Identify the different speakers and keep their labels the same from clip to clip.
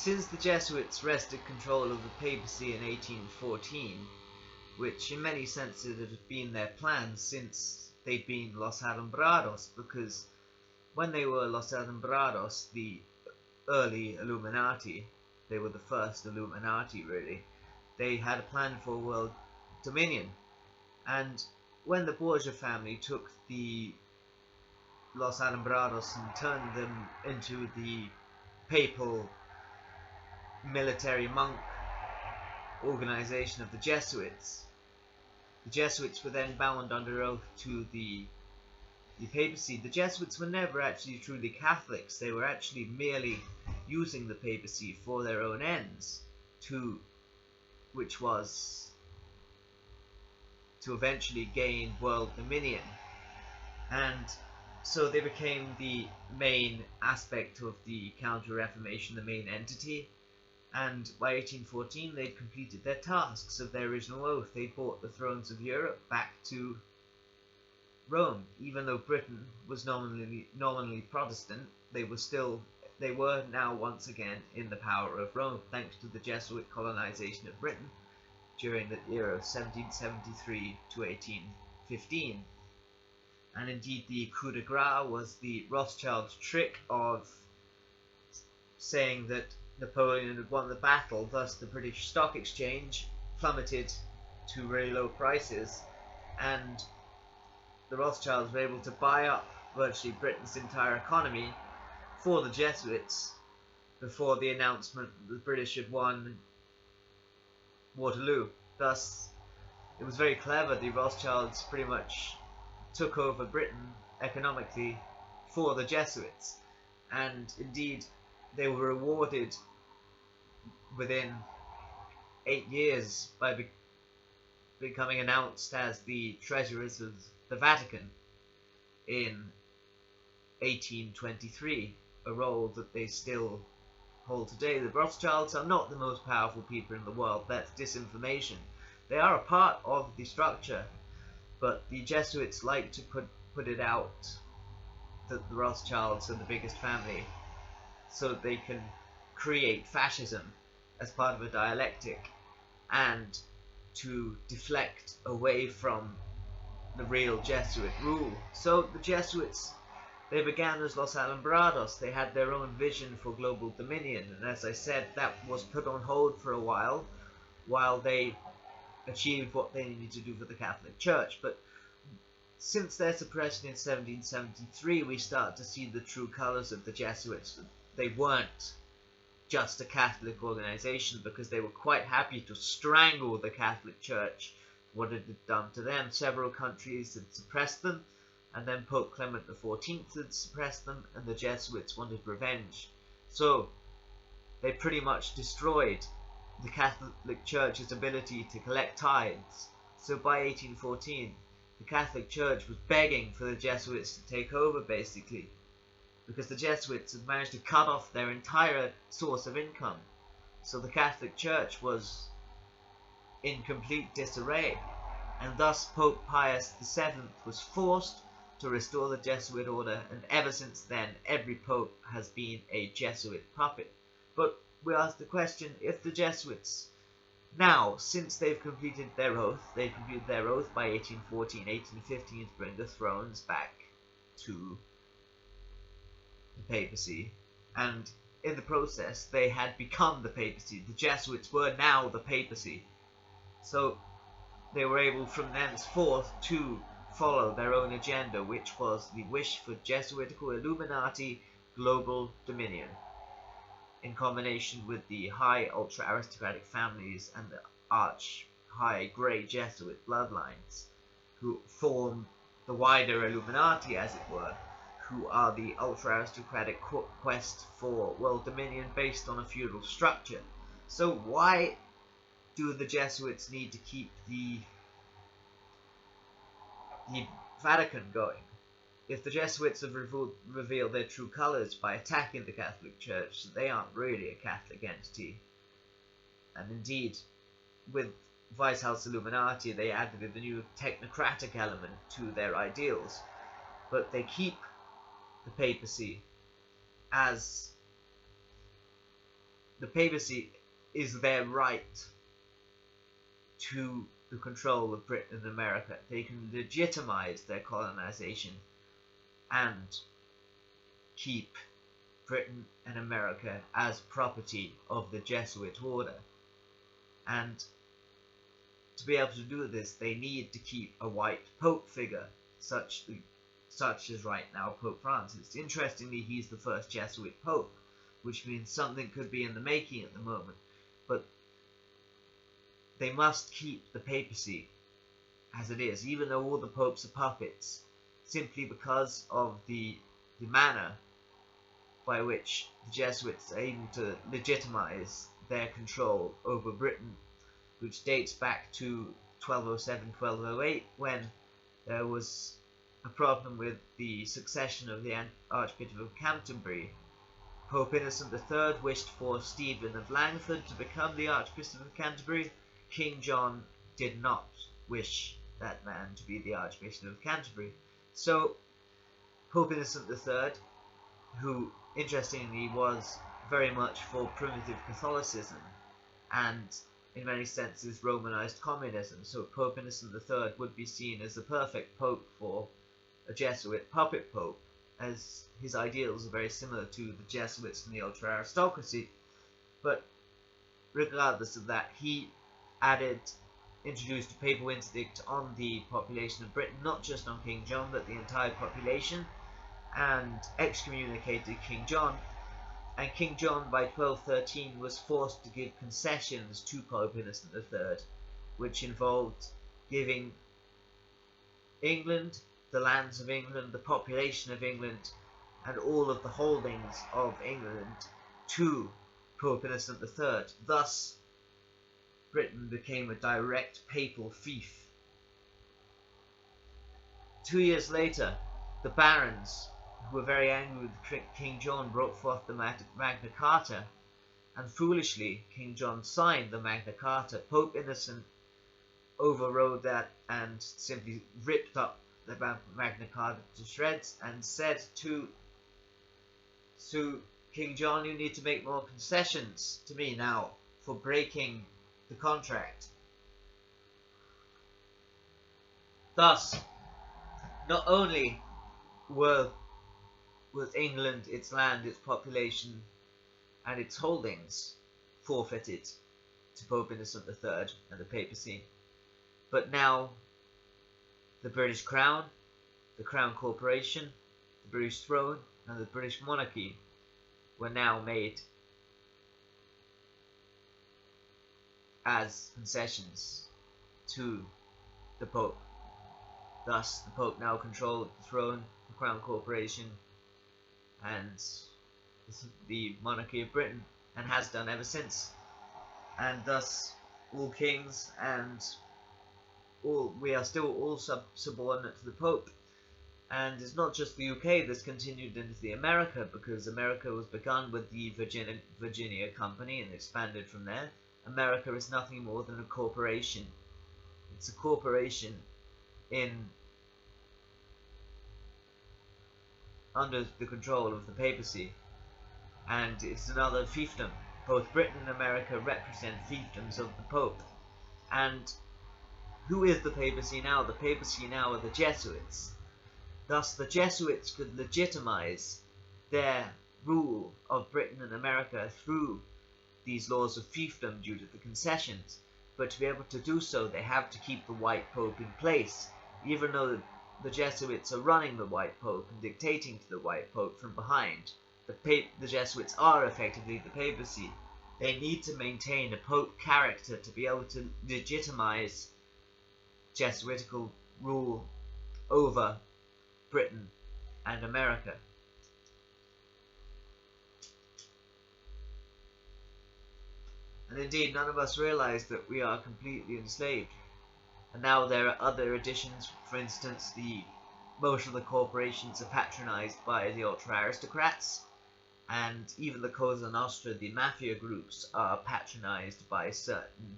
Speaker 1: Since the Jesuits wrested control of the papacy in 1814, which in many senses had been their plan since they'd been Los Alumbrados, because when they were Los Alumbrados, the early Illuminati, they were the first Illuminati really, they had a plan for world dominion. And when the Borgia family took the Los Alumbrados and turned them into the papal military monk organization of the Jesuits were then bound under oath to the papacy. The Jesuits were never actually truly Catholics. They were actually merely using the papacy for their own ends, which was to eventually gain world dominion. And so they became the main aspect of the Counter-Reformation, the main entity. And by 1814 they'd completed their tasks of their original oath. They brought the thrones of Europe back to Rome. Even though Britain was nominally Protestant, they were now once again in the power of Rome, thanks to the Jesuit colonization of Britain during the era of 1773 to 1815. And indeed the coup de grace was the Rothschild's trick of saying that Napoleon had won the battle, thus the British Stock Exchange plummeted to very low prices, and the Rothschilds were able to buy up virtually Britain's entire economy for the Jesuits before the announcement that the British had won Waterloo. Thus, it was very clever. The Rothschilds pretty much took over Britain economically for the Jesuits, and indeed they were rewarded within 8 years by becoming announced as the treasurers of the Vatican in 1823, a role that they still hold today. The Rothschilds are not the most powerful people in the world. That's disinformation. They are a part of the structure, but the Jesuits like to put it out that the Rothschilds are the biggest family, so that they can create fascism as part of a dialectic and to deflect away from the real Jesuit rule. So the Jesuits, they began as Los Alumbrados. They had their own vision for global dominion, and as I said, that was put on hold for a while they achieved what they needed to do for the Catholic Church. But since their suppression in 1773, we start to see the true colors of the Jesuits. They weren't just a Catholic organization, because they were quite happy to strangle the Catholic Church, what it had done to them. Several countries had suppressed them, and then Pope Clement XIV had suppressed them, and the Jesuits wanted revenge. So they pretty much destroyed the Catholic Church's ability to collect tithes. So by 1814, the Catholic Church was begging for the Jesuits to take over, basically, because the Jesuits had managed to cut off their entire source of income. So the Catholic Church was in complete disarray, and thus Pope Pius VII was forced to restore the Jesuit Order, and ever since then every pope has been a Jesuit puppet. But we ask the question, if the Jesuits now, since they've completed their oath by 1814, 1815 to bring the thrones back to the papacy, and in the process they had become the papacy. The Jesuits were now the papacy, so they were able from thenceforth to follow their own agenda, which was the wish for Jesuitical Illuminati global dominion, in combination with the high ultra-aristocratic families and the arch high grey Jesuit bloodlines, who form the wider Illuminati, as it were, who are the ultra-aristocratic quest for world dominion based on a feudal structure. So why do the Jesuits need to keep the Vatican going? If the Jesuits have revealed their true colours by attacking the Catholic Church, they aren't really a Catholic entity. And indeed, with Weishaupt Illuminati, they added a new technocratic element to their ideals. But they keep the papacy as the papacy is their right to the control of Britain and America. They can legitimize their colonization and keep Britain and America as property of the Jesuit Order. And to be able to do this, they need to keep a white Pope figure, such as right now Pope Francis. Interestingly, he's the first Jesuit Pope, which means something could be in the making at the moment. But they must keep the papacy as it is, even though all the popes are puppets, simply because of the manner by which the Jesuits are able to legitimize their control over Britain, which dates back to 1207-1208, when there was a problem with the succession of the Archbishop of Canterbury. Pope Innocent III wished for Stephen of Langford to become the Archbishop of Canterbury. King John did not wish that man to be the Archbishop of Canterbury. So Pope Innocent III, who interestingly was very much for primitive Catholicism and in many senses Romanized communism, so Pope Innocent III would be seen as the perfect pope for a Jesuit puppet pope, as his ideals are very similar to the Jesuits and the ultra-aristocracy. But regardless of that, he introduced a papal interdict on the population of Britain, not just on King John, but the entire population, and excommunicated King John. And King John, by 1213, was forced to give concessions to Pope Innocent III, which involved giving England, the lands of England, the population of England, and all of the holdings of England to Pope Innocent III. Thus, Britain became a direct papal fief. 2 years later, the barons, who were very angry with King John, brought forth the Magna Carta, and foolishly King John signed the Magna Carta. Pope Innocent overrode that and simply ripped up the Magna Carta to shreds and said to King John, you need to make more concessions to me now for breaking the contract. Thus, not only was England, its land, its population, and its holdings forfeited to Pope Innocent III and the papacy, but now the British Crown, the Crown Corporation, the British throne, and the British monarchy were now made as concessions to the Pope. Thus, the Pope now controlled the throne, the Crown Corporation, and the monarchy of Britain, and has done ever since. And thus, all kings and we are still all subordinate to the Pope. And it's not just the UK, this continued into the America, because America was begun with the Virginia Company and expanded from there. America is nothing more than a corporation. It's a corporation under the control of the papacy, and it's another fiefdom. Both Britain and America represent fiefdoms of the Pope. And who is the papacy now? The papacy now are the Jesuits. Thus the Jesuits could legitimize their rule of Britain and America through these laws of fiefdom due to the concessions. But to be able to do so, they have to keep the white Pope in place, even though the Jesuits are running the white Pope and dictating to the white Pope from behind. The Jesuits are effectively the papacy. They need to maintain a Pope character to be able to legitimize Jesuitical rule over Britain and America. And indeed, none of us realize that we are completely enslaved. And now there are other additions. For instance, most of the corporations are patronized by the ultra-aristocrats, and even the Cosa Nostra, the mafia groups, are patronized by certain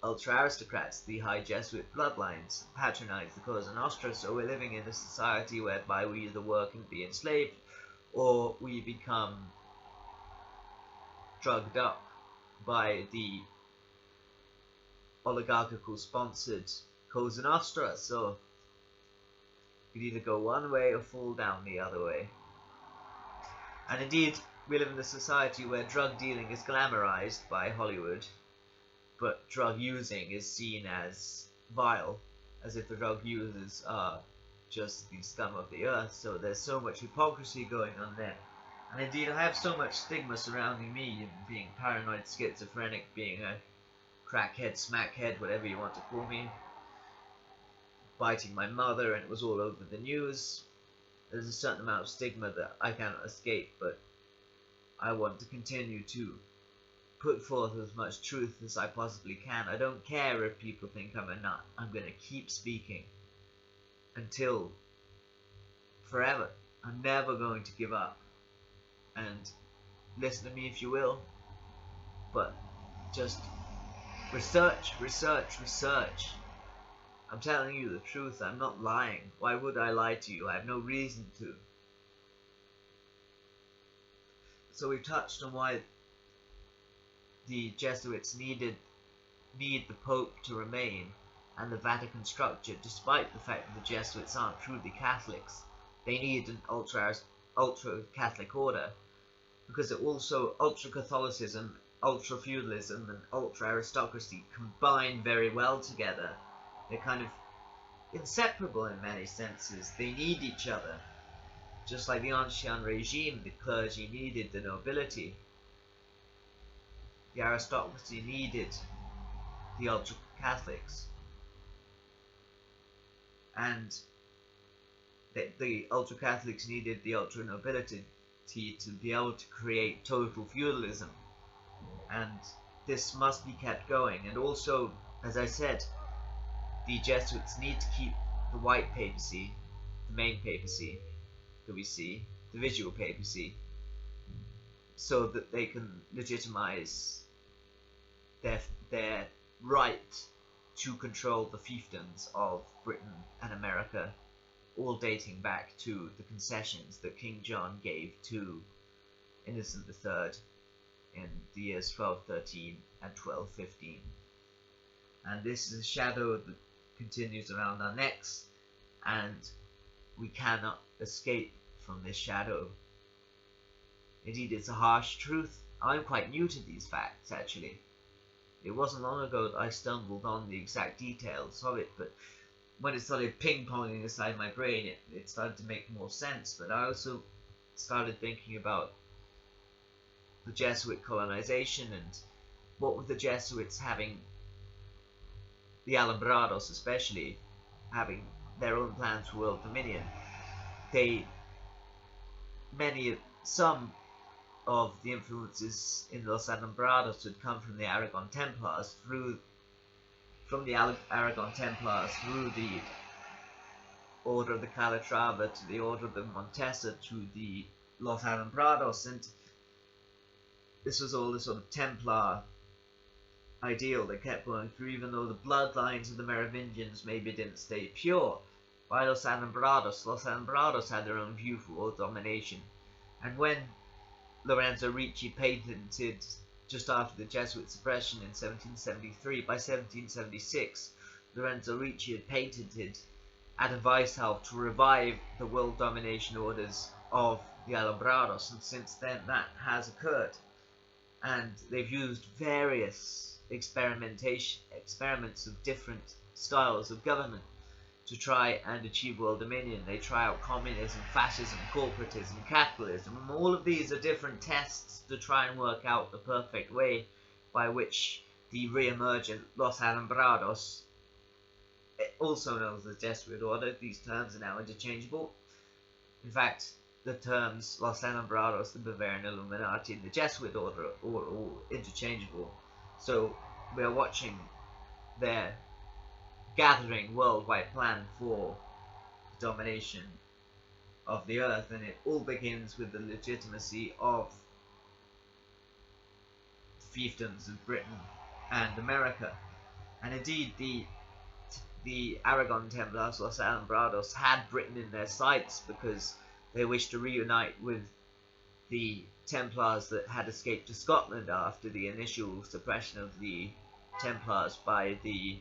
Speaker 1: ultra-aristocrats. The high Jesuit bloodlines patronize the Cosa Nostra, so we're living in a society whereby we either work and be enslaved, or we become drugged up by the oligarchical sponsored Cosa Nostra, so you could either go one way or fall down the other way. And indeed, we live in a society where drug dealing is glamorized by Hollywood, but drug using is seen as vile, as if the drug users are just the scum of the earth. So there's so much hypocrisy going on there. And indeed, I have so much stigma surrounding me, being paranoid, schizophrenic, being a crackhead, smackhead, whatever you want to call me, biting my mother, and it was all over the news. There's a certain amount of stigma that I cannot escape, but I want to continue to put forth as much truth as I possibly can. I don't care if people think I'm a nut. I'm going to keep speaking until forever. I'm never going to give up. And listen to me if you will, but just research, research, research. I'm telling you the truth. I'm not lying. Why would I lie to you? I have no reason to. So we've touched on why the Jesuits need the Pope to remain, and the Vatican structure, despite the fact that the Jesuits aren't truly Catholics. They need an ultra-Catholic order, because it also ultra-Catholicism, ultra-feudalism, and ultra-aristocracy combine very well together. They're kind of inseparable in many senses. They need each other. Just like the Ancien regime, the clergy needed the nobility. The aristocracy needed the ultra-Catholics. And the ultra-Catholics needed the ultra-nobility to be able to create total feudalism. And this must be kept going. And also, as I said, the Jesuits need to keep the white papacy, the main papacy that we see, the visual papacy, so that they can legitimize their right to control the fiefdoms of Britain and America, all dating back to the concessions that King John gave to Innocent III in the years 1213 and 1215. And this is a shadow that continues around our necks, and we cannot escape from this shadow. Indeed, it's a harsh truth. I'm quite new to these facts, actually. It wasn't long ago that I stumbled on the exact details of it, but when it started ping-ponging inside my brain, it started to make more sense. But I also started thinking about the Jesuit colonization, and what with the Jesuits having, the Alumbrados especially, having their own plans for world dominion. Some of the influences in Los Alumbrados would come from the Aragon Templars, through the Order of the Calatrava to the Order of the Montesa to the Los Alumbrados, and this was all the sort of Templar ideal that kept going through, even though the bloodlines of the Merovingians maybe didn't stay pure. By Los Alumbrados had their own view for world domination. And when Lorenzo Ricci patented, just after the Jesuit suppression in 1773, by 1776, Lorenzo Ricci had patented Adam Weishaupt to revive the world domination orders of the Alumbrados, and since then that has occurred. And they've used various experiments of different styles of government to try and achieve world dominion. They try out communism, fascism, corporatism, capitalism, and all of these are different tests to try and work out the perfect way by which the re-emergent Los Alumbrados, also known as the Jesuit Order, these terms are now interchangeable. In fact, the terms Los Alumbrados, the Bavarian-Illuminati, and the Jesuit Order are all interchangeable. So we are watching their gathering worldwide plan for domination of the earth, and it all begins with the legitimacy of the fiefdoms of Britain and America. And indeed, the Aragon Templars, Los Alumbrados, had Britain in their sights because they wished to reunite with the Templars that had escaped to Scotland after the initial suppression of the Templars by the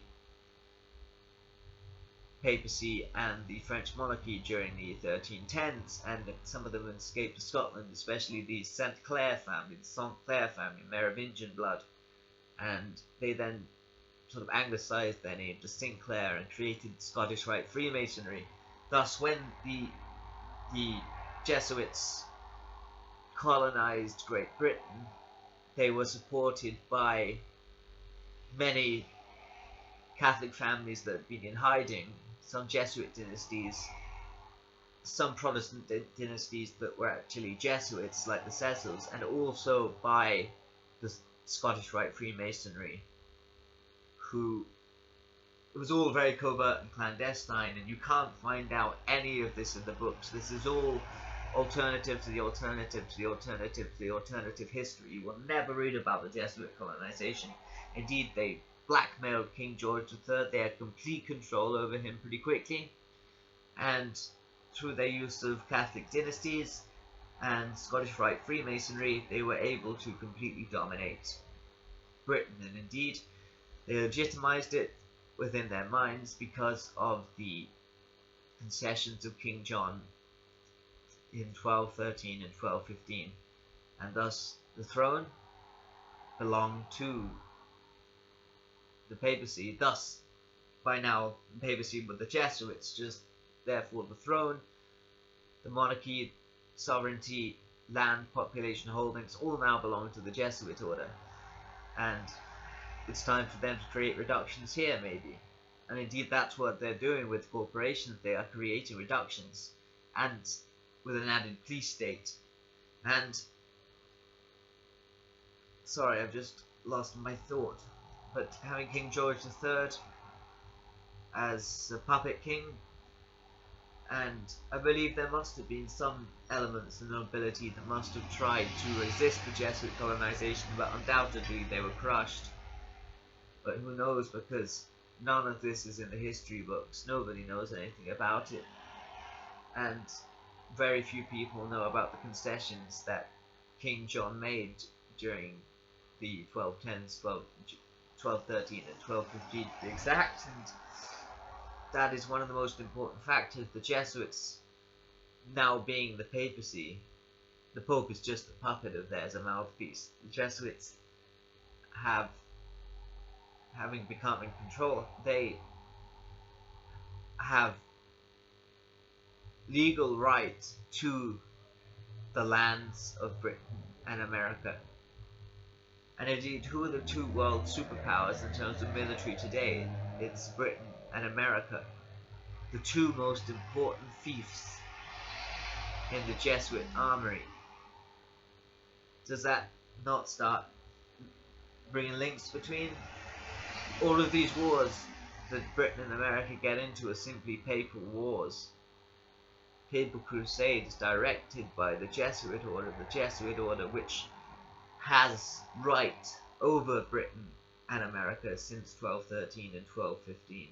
Speaker 1: Papacy and the French monarchy during the 1310s, and some of them escaped to Scotland, especially the St. Clair family, Merovingian blood, and they then sort of anglicised their name to Sinclair and created Scottish Rite Freemasonry. Thus, when the Jesuits colonised Great Britain, they were supported by many Catholic families that had been in hiding, some Jesuit dynasties, some Protestant dynasties that were actually Jesuits, like the Cecils, and also by the Scottish Rite Freemasonry, who it was all very covert and clandestine, and you can't find out any of this in the books. This is all alternative to the alternative to the alternative to the alternative history. You will never read about the Jesuit colonization. Indeed, they blackmailed King George III. They had complete control over him pretty quickly, and through their use of Catholic dynasties and Scottish Rite Freemasonry, they were able to completely dominate Britain, and indeed they legitimized it within their minds because of the concessions of King John in 1213 and 1215, and thus the throne belonged to the papacy. Thus, by now, the papacy were the Jesuits, just therefore the throne, the monarchy, sovereignty, land, population, holdings, all now belong to the Jesuit Order. And it's time for them to create reductions here, maybe. And indeed, that's what they're doing with corporations. They are creating reductions, and with an added police state. And sorry, I've just lost my thought. But having King George III as a puppet king, and I believe there must have been some elements of nobility that must have tried to resist the Jesuit colonization, but undoubtedly they were crushed. But who knows, because none of this is in the history books. Nobody knows anything about it. And very few people know about the concessions that King John made during the 1210s, 1213 and 1215 to be exact, and that is one of the most important factors. The Jesuits now being the papacy, the Pope is just a puppet of theirs, a mouthpiece. The Jesuits having become in control, they have legal right to the lands of Britain and America. And indeed, who are the two world superpowers in terms of military today? It's Britain and America, the two most important fiefs in the Jesuit armory. Does that not start bringing links between all of these wars that Britain and America get into? Are simply papal wars, papal crusades directed by the Jesuit Order which has right over Britain and America since 1213 and 1215.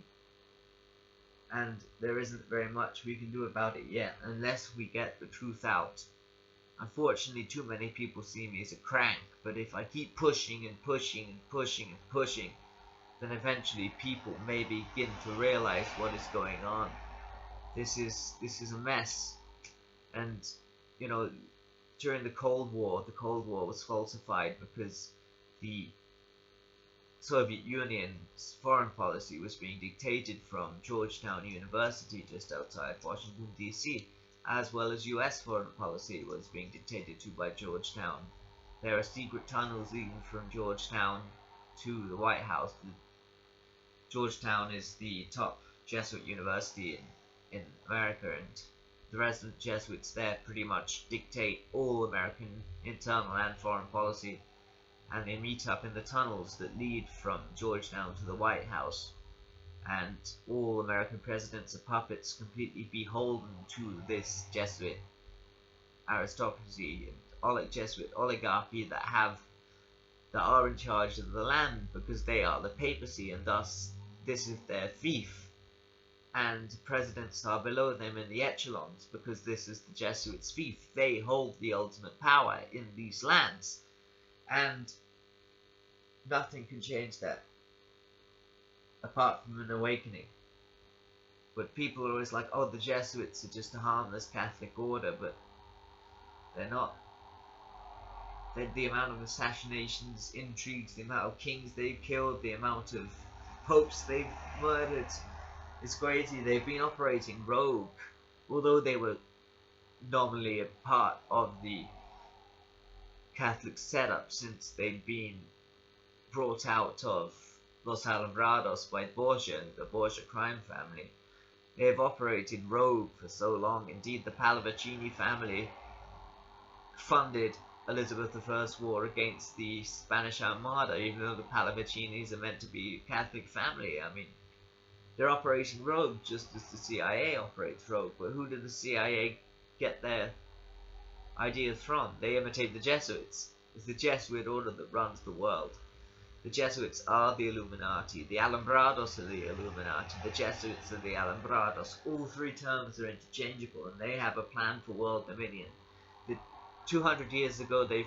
Speaker 1: And there isn't very much we can do about it yet, unless we get the truth out. Unfortunately, too many people see me as a crank, but if I keep pushing and pushing and pushing and pushing, then eventually people may begin to realize what is going on. This is a mess. And, you know, during the Cold War was falsified because the Soviet Union's foreign policy was being dictated from Georgetown University just outside Washington, D.C., as well as US foreign policy was being dictated to by Georgetown. There are secret tunnels leading from Georgetown to the White House. Georgetown is the top Jesuit university in America, and the resident Jesuits there pretty much dictate all American internal and foreign policy, and they meet up in the tunnels that lead from Georgetown to the White House, and all American presidents are puppets completely beholden to this Jesuit aristocracy and Jesuit oligarchy that are in charge of the land because they are the papacy, and thus this is their fief. and presidents are below them in the echelons, because this is the Jesuits' fief. They hold the ultimate power in these lands, and nothing can change that apart from an awakening. But people are always like, oh, the Jesuits are just a harmless Catholic order, but they're not. The amount of assassinations, intrigues, the amount of kings they've killed, the amount of popes they've murdered, it's crazy. They've been operating rogue, although they were nominally a part of the Catholic setup since they'd been brought out of Los Alumbrados by Borgia, the Borgia crime family. They have operated rogue for so long. Indeed, the Palavicini family funded Elizabeth I's war against the Spanish Armada, even though the Palavicinis are meant to be a Catholic family. I mean, they're operating rogue just as the CIA operates rogue. But who did the CIA get their ideas from? They imitate the Jesuits. It's the Jesuit Order that runs the world. The Jesuits are the Illuminati. The Alumbrados are the Illuminati. The Jesuits are the Alumbrados. All three terms are interchangeable, and they have a plan for world dominion. 200 years ago, they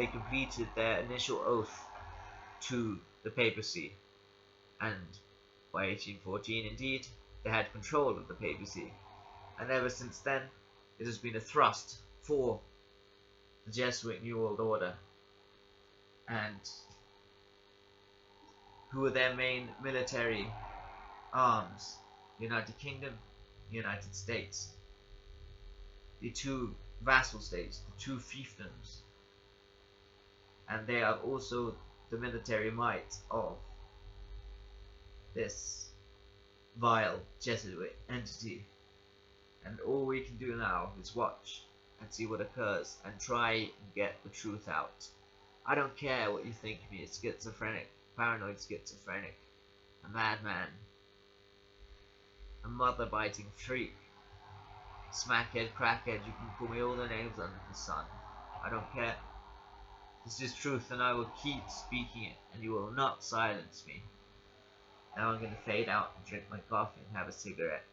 Speaker 1: completed their initial oath to the Papacy, and by 1814, indeed, they had control of the Papacy. And ever since then, it has been a thrust for the Jesuit New World Order. And who are their main military arms? United Kingdom, United States. The two vassal states, the two fiefdoms. And they are also the military might of this vile Jesuit entity. And all we can do now is watch and see what occurs and try and get the truth out. I don't care what you think of me, a schizophrenic, paranoid schizophrenic, a madman, a mother-biting freak, smackhead, crackhead, you can call me all the names under the sun. I don't care. This is truth, and I will keep speaking it, and you will not silence me. Now I'm going to fade out and drink my coffee and have a cigarette.